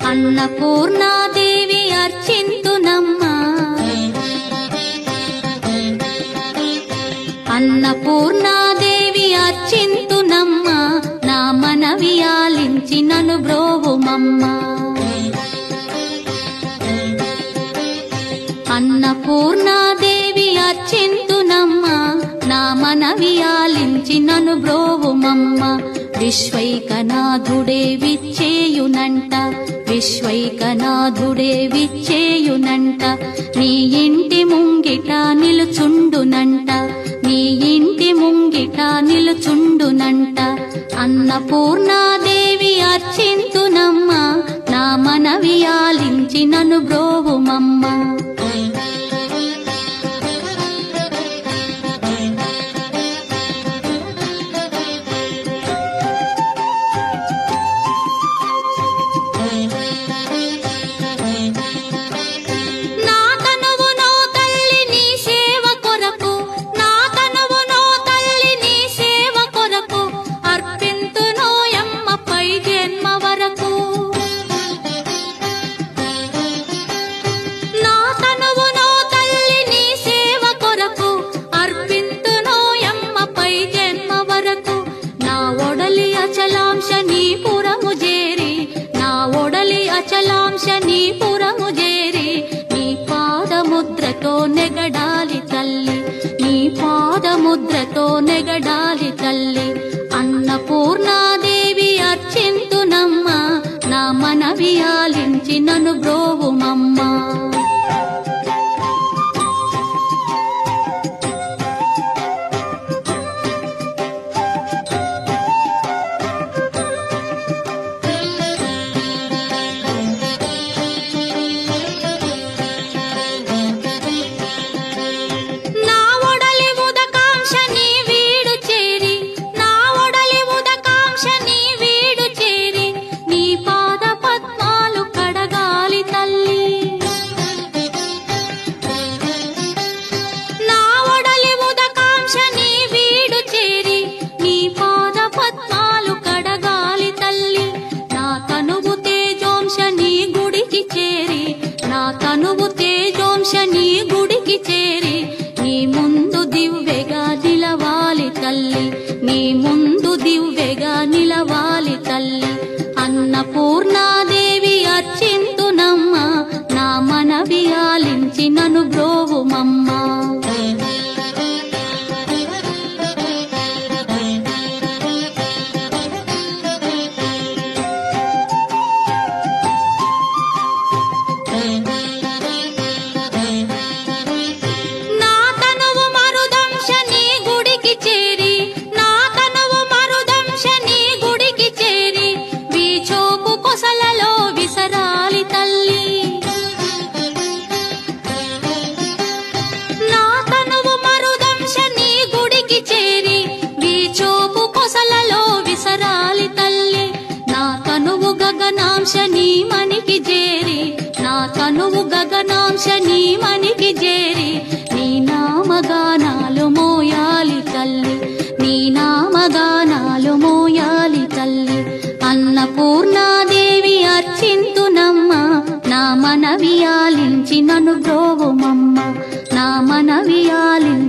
అన్నపూర్ణాదేవి అర్చింతునమ్మా, అన్నపూర్ణాదేవి అర్చింతునమ్మా, నా మనవి ఆలించి నన్ను బ్రోవుమమ్మా. అన్నపూర్ణాదేవి అర్చింతునమ్మా, నా మనవి ఆలించి నన్ను బ్రోవుమమ్మా. విశ్వైకనాథుడే విచ్చేయునంట, విశ్వైకనాథుడే విచ్చేయునంట, నీ ఇంటి ముంగిట నిలుచుండునంట, నీ ఇంటి ముంగిట నిలుచుండునంట. అన్నపూర్ణాదేవి అర్చింతునమ్మా, నా మనవి ఆలించి నన్ను బ్రోవుమమ్మా. అచలాంశనీపురము చేరి నీ పాదముద్రతో నెగడాలి తల్లి, నీ పాదముద్రతో నెగడాలి తల్లి. అన్నపూర్ణాదేవి అర్చింతునమ్మా, నా మనవి ఆలించి నన్ను బ్రోవుమమ్మా. తనువు తేజోంశని గుడికి చేరి నీ ముందు దివ్వెగా నిలవాలి తల్లి, నీ ముందు దివ్వెగా నిలవాలి తల్లి. అన్నపూర్ణాదేవి అర్చింతునమ్మా, నా మనవి ఆలించి నన్ను బ్రోవుమమ్మా. గగనాంశని మనికి చేరి, నా తనువు గగనాంశని మనికి చేరి నీ నామగానాలు మోయాలి తల్లి, నీ నామగానాలు మోయాలి తల్లి. అన్నపూర్ణాదేవి అర్చింతునమ్మా, నా మనవి ఆలించి నన్ను బ్రోవుమమ్మా, నా మనవి ఆలించి